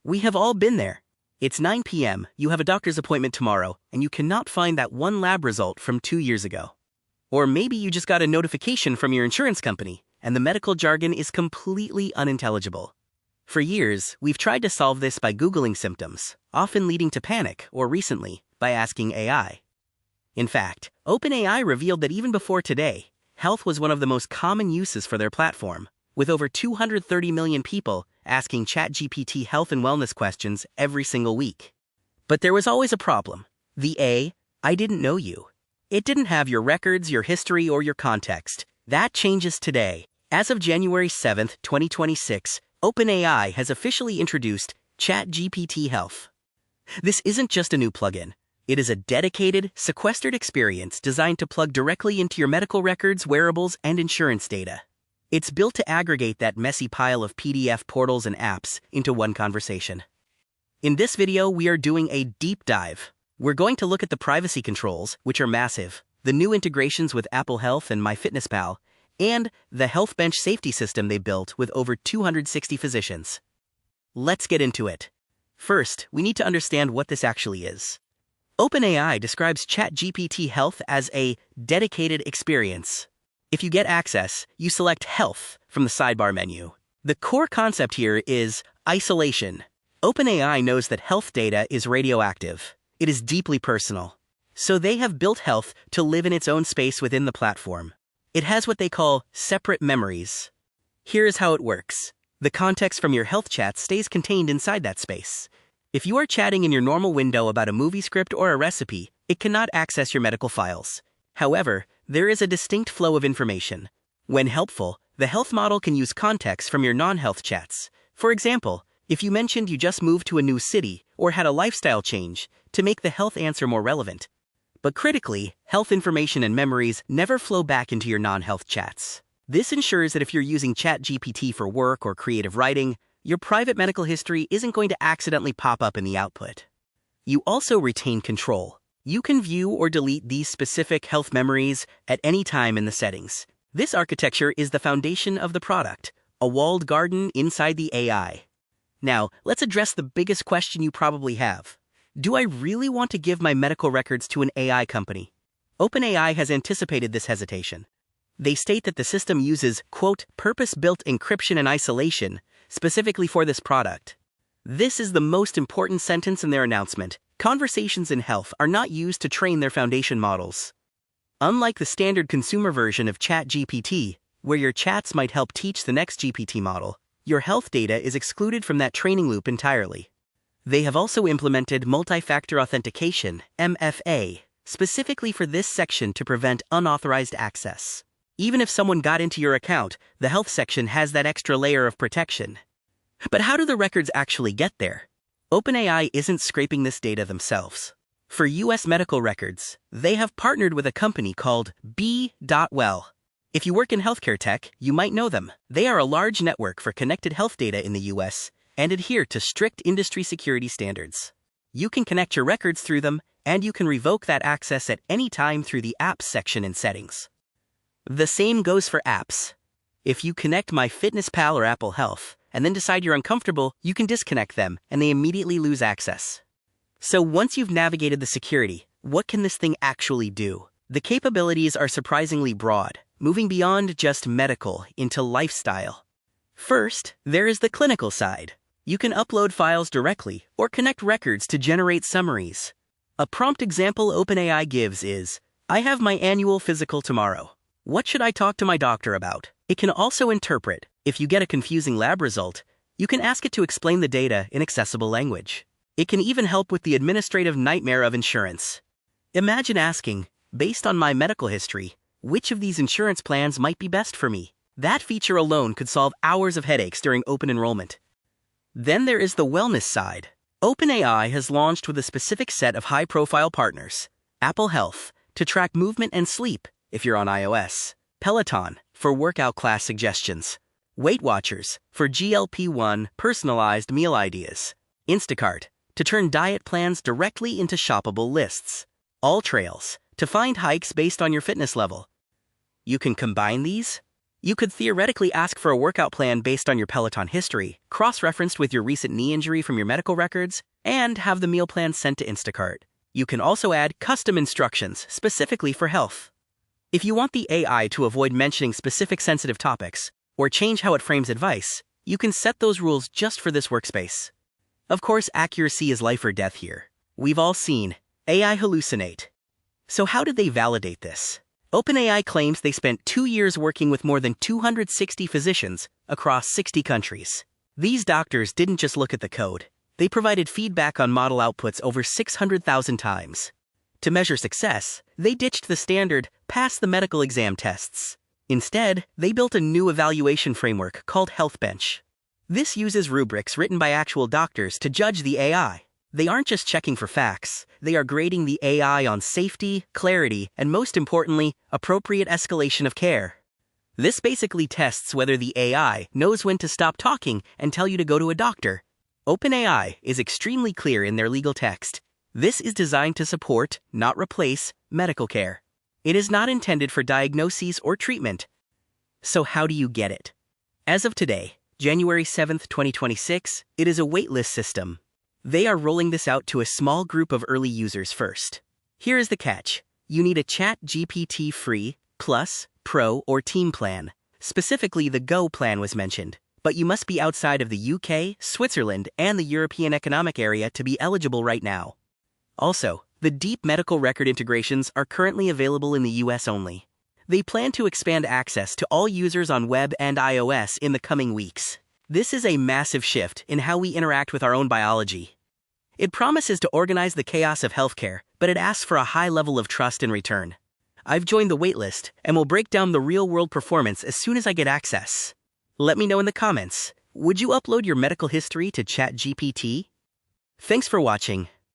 We have all been there. It's 9 p.m., you have a doctor's appointment tomorrow, and you cannot find that one lab result from 2 years ago. Or maybe you just got a notification from your insurance company, and the medical jargon is completely unintelligible. For years, we've tried to solve this by Googling symptoms, often leading to panic, or recently, by asking AI. In fact, OpenAI revealed that even before today, health was one of the most common uses for their platform, with over 230 million people asking ChatGPT health and wellness questions every single week. But there was always a problem. The I didn't know you. It didn't have your records, your history, or your context. That changes today. As of January 7, 2026, OpenAI has officially introduced ChatGPT Health. This isn't just a new plugin. It is a dedicated, sequestered experience designed to plug directly into your medical records, wearables, and insurance data. It's built to aggregate that messy pile of PDF portals and apps into one conversation. In this video, we are doing a deep dive. We're going to look at the privacy controls, which are massive, the new integrations with Apple Health and MyFitnessPal, and the HealthBench safety system they built with over 260 physicians. Let's get into it. First, we need to understand what this actually is. OpenAI describes ChatGPT Health as a dedicated experience. If you get access, you select Health from the sidebar menu. The core concept here is isolation. OpenAI knows that health data is radioactive. It is deeply personal. So they have built Health to live in its own space within the platform. It has what they call separate memories. Here's how it works. The context from your health chat stays contained inside that space. If you are chatting in your normal window about a movie script or a recipe, it cannot access your medical files. However, there is a distinct flow of information. When helpful, the health model can use context from your non-health chats. For example, if you mentioned you just moved to a new city or had a lifestyle change, to make the health answer more relevant. But critically, health information and memories never flow back into your non-health chats. This ensures that if you're using ChatGPT for work or creative writing, your private medical history isn't going to accidentally pop up in the output. You also retain control. You can view or delete these specific health memories at any time in the settings. This architecture is the foundation of the product, a walled garden inside the AI. Now, let's address the biggest question you probably have. Do I really want to give my medical records to an AI company? OpenAI has anticipated this hesitation. They state that the system uses, quote, purpose-built encryption and isolation, specifically for this product. This is the most important sentence in their announcement. Conversations in health are not used to train their foundation models. Unlike the standard consumer version of ChatGPT, where your chats might help teach the next GPT model, your health data is excluded from that training loop entirely. They have also implemented multi-factor authentication, MFA, specifically for this section to prevent unauthorized access. Even if someone got into your account, the health section has that extra layer of protection. But how do the records actually get there? OpenAI isn't scraping this data themselves. For US medical records, they have partnered with a company called b.well. If you work in healthcare tech, you might know them. They are a large network for connected health data in the US and adhere to strict industry security standards. You can connect your records through them, and you can revoke that access at any time through the Apps section in Settings. The same goes for apps. If you connect MyFitnessPal or Apple Health, and then decide you're uncomfortable, you can disconnect them, and they immediately lose access. So once you've navigated the security, what can this thing actually do? The capabilities are surprisingly broad, moving beyond just medical into lifestyle. First, there is the clinical side. You can upload files directly or connect records to generate summaries. A prompt example OpenAI gives is, I have my annual physical tomorrow. What should I talk to my doctor about? It can also interpret. If you get a confusing lab result, you can ask it to explain the data in accessible language. It can even help with the administrative nightmare of insurance. Imagine asking, based on my medical history, which of these insurance plans might be best for me? That feature alone could solve hours of headaches during open enrollment. Then there is the wellness side. OpenAI has launched with a specific set of high-profile partners, Apple Health, to track movement and sleep if you're on iOS, Peloton for workout class suggestions, Weight Watchers for GLP-1 personalized meal ideas, Instacart to turn diet plans directly into shoppable lists, AllTrails to find hikes based on your fitness level. You can combine these, You could theoretically ask for a workout plan based on your Peloton history, cross-referenced with your recent knee injury from your medical records, and have the meal plan sent to Instacart. You can also add custom instructions specifically for health. If you want the AI to avoid mentioning specific sensitive topics, or change how it frames advice, you can set those rules just for this workspace. Of course, accuracy is life or death here. We've all seen AI hallucinate. So how did they validate this? OpenAI claims they spent 2 years working with more than 260 physicians across 60 countries. These doctors didn't just look at the code. They provided feedback on model outputs over 600,000 times. To measure success, they ditched the standard pass the medical exam tests. Instead, they built a new evaluation framework called HealthBench. This uses rubrics written by actual doctors to judge the AI. They aren't just checking for facts, they are grading the AI on safety, clarity, and most importantly, appropriate escalation of care. This basically tests whether the AI knows when to stop talking and tell you to go to a doctor. OpenAI is extremely clear in their legal text. This is designed to support, not replace, medical care. It is not intended for diagnoses or treatment. So how do you get it? As of today, January 7, 2026, it is a waitlist system. They are rolling this out to a small group of early users first. Here is the catch. You need a ChatGPT free, Plus, Pro, or Team plan. Specifically, the Go plan was mentioned. But you must be outside of the UK, Switzerland, and the European Economic Area to be eligible right now. Also, the deep medical record integrations are currently available in the US only. They plan to expand access to all users on web and iOS in the coming weeks. This is a massive shift in how we interact with our own biology. It promises to organize the chaos of healthcare, but it asks for a high level of trust in return. I've joined the waitlist and will break down the real-world performance as soon as I get access. Let me know in the comments. Would you upload your medical history to ChatGPT? Thanks for watching.